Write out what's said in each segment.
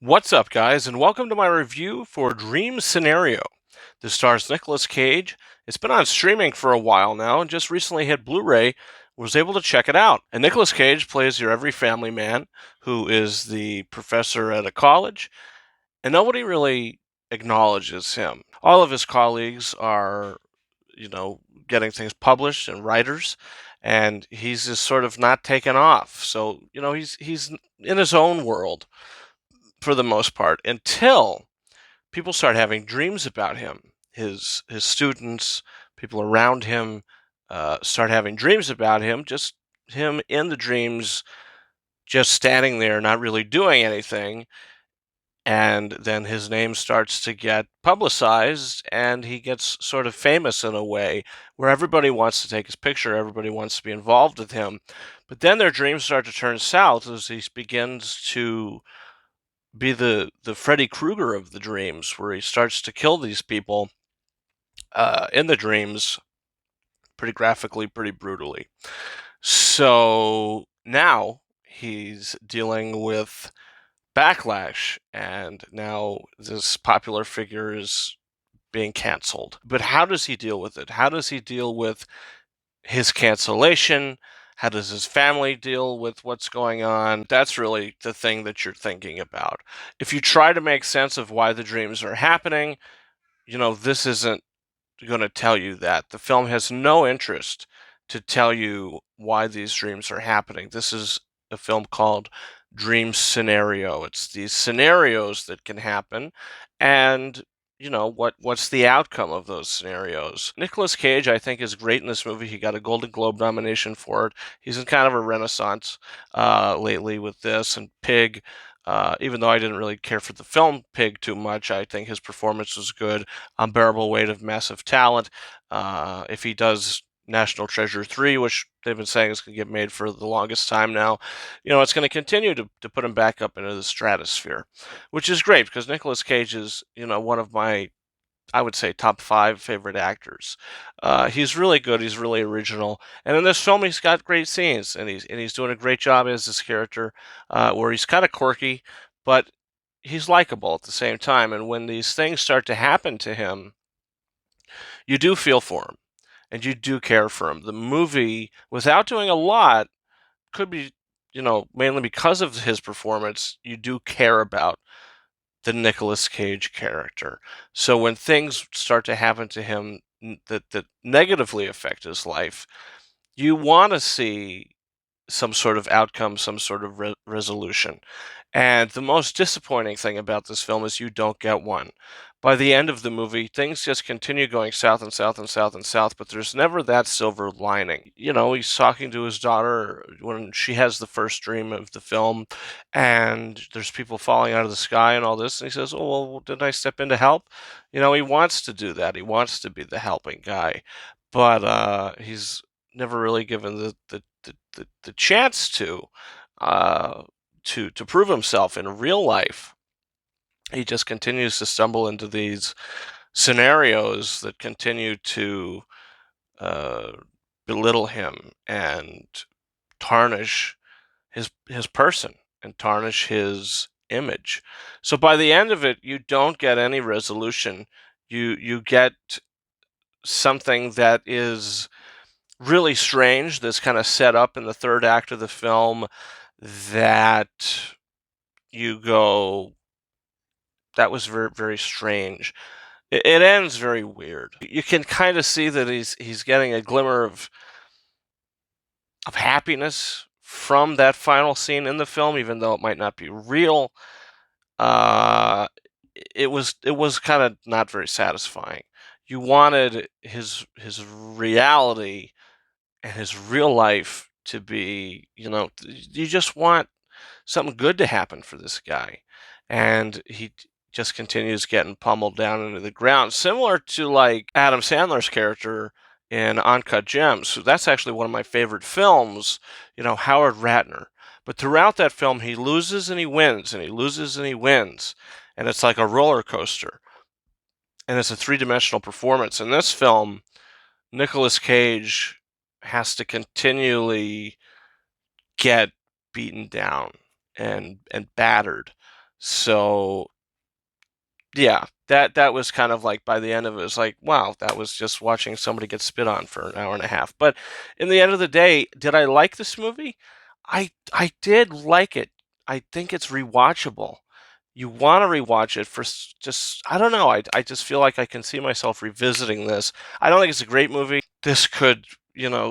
What's up, guys, and welcome to my review for Dream Scenario. This stars Nicolas Cage. It's been on streaming for a while now and just recently hit Blu-ray. Was able to check it out. And Nicolas Cage plays your every family man who is the professor at a college, and nobody really acknowledges him. All of his colleagues are, getting things published and writers, and he's just sort of not taken off. So, he's in his own world for the most part until people start having dreams about him. His students, people around him, start having dreams about him. Just him in the dreams, just standing there, not really doing anything. And then his name starts to get publicized, and he gets sort of famous in a way where everybody wants to take his picture, everybody wants to be involved with him. But then their dreams start to turn south as he begins to be the Freddy Krueger of the dreams, where he starts to kill these people in the dreams, pretty graphically, pretty brutally. So now he's dealing with backlash, and now this popular figure is being canceled. But how does he deal with it? How does he deal with his cancellation? How does his family deal with what's going on? That's really the thing that you're thinking about. If you try to make sense of why the dreams are happening, this isn't going to tell you that. The film has no interest to tell you why these dreams are happening. This is a film called Dream Scenario. It's these scenarios that can happen, and what's the outcome of those scenarios. Nicolas Cage, I think, is great in this movie. He got a Golden Globe nomination for it. He's in kind of a renaissance lately with this and Pig. Even though I didn't really care for the film Pig too much, I think his performance was good. Unbearable Weight of Massive Talent. If he does National Treasure 3, which they've been saying is going to get made for the longest time now, it's going to continue to put him back up into the stratosphere, which is great because Nicolas Cage is, one of my, I would say, top 5 favorite actors. He's really good. He's really original, and in this film, he's got great scenes, and he's doing a great job as this character, where he's kind of quirky, but he's likable at the same time. And when these things start to happen to him, you do feel for him, and you do care for him. The movie, without doing a lot, could be, mainly because of his performance, you do care about the Nicolas Cage character. So when things start to happen to him that negatively affect his life, you want to see some sort of outcome, some sort of resolution. And the most disappointing thing about this film is you don't get one. By the end of the movie, things just continue going south and south and south and south, but there's never that silver lining. He's talking to his daughter when she has the first dream of the film, and there's people falling out of the sky and all this, and he says, "Oh, well, didn't I step in to help?" He wants to do that. He wants to be the helping guy, but he's never really given the chance uh, to prove himself in real life. He just continues to stumble into these scenarios that continue to uh, belittle him and tarnish his person and tarnish his image. So by the end of it, you don't get any resolution. You get something that is really strange, that's kind of set up in the third act of the film, that you go, that was very, very strange. It ends very weird. You can kind of see that he's getting a glimmer of happiness from that final scene in the film, even though it might not be real. Uh, it was kind of not very satisfying. You wanted his reality and his real life to be, you just want something good to happen for this guy. And he just continues getting pummeled down into the ground, similar to like Adam Sandler's character in Uncut Gems. So that's actually one of my favorite films, Howard Ratner. But throughout that film, he loses and he wins, and he loses and he wins. And it's like a roller coaster. And it's a three-dimensional performance. In this film, Nicolas Cage has to continually get beaten down and battered So yeah, that was kind of like by the end of it was like, wow, that was just watching somebody get spit on for an hour and a half. But in the end of the day, did I like this movie? I did like it. I think it's rewatchable. You want to rewatch it for just I don't know. I just feel like I can see myself revisiting this. I don't think it's a great movie. This could,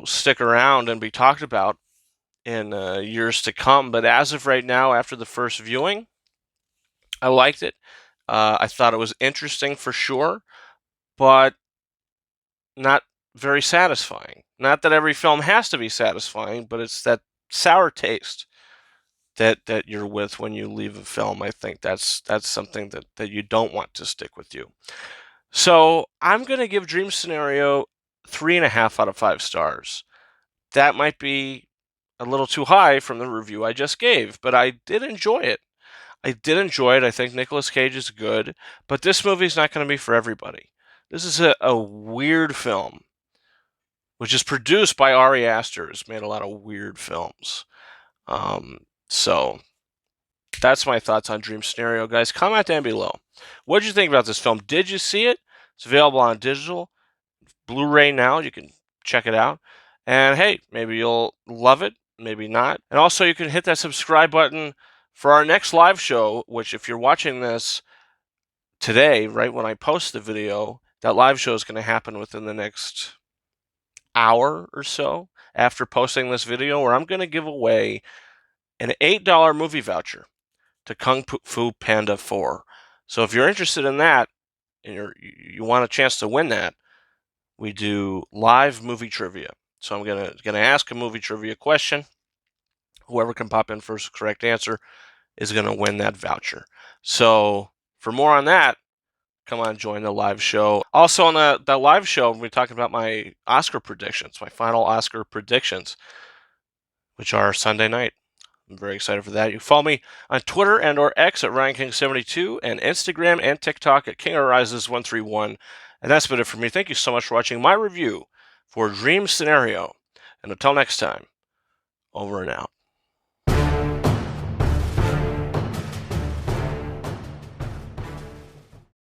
stick around and be talked about in years to come. But as of right now, after the first viewing, I liked it. I thought it was interesting for sure, but not very satisfying. Not that every film has to be satisfying, but it's that sour taste that you're with when you leave a film. I think that's something that you don't want to stick with you. So I'm gonna give Dream Scenario 3.5 out of 5 stars. That might be a little too high from the review I just gave, but I did enjoy it. I did enjoy it. I think Nicolas Cage is good, but this movie's not going to be for everybody. This is a weird film, which is produced by Ari Aster, who's made a lot of weird films. So that's my thoughts on Dream Scenario, guys. Comment down below. What did you think about this film? Did you see it? It's available on digital, Blu-ray now. You can check it out. And hey, maybe you'll love it, maybe not. And also, you can hit that subscribe button for our next live show, which if you're watching this today, right when I post the video, that live show is going to happen within the next hour or so after posting this video, where I'm going to give away an $8 movie voucher to Kung Fu Panda 4. So if you're interested in that and you want a chance to win that, we do live movie trivia. So I'm gonna ask a movie trivia question. Whoever can pop in first correct answer is gonna win that voucher. So for more on that, come on, join the live show. Also on the live show, we're talking about my Oscar predictions, my final Oscar predictions, which are Sunday night. I'm very excited for that. You can follow me on Twitter and or X at RyanKing72 and Instagram and TikTok at KingArises131. And that's been it for me. Thank you so much for watching my review for Dream Scenario. And until next time, over and out.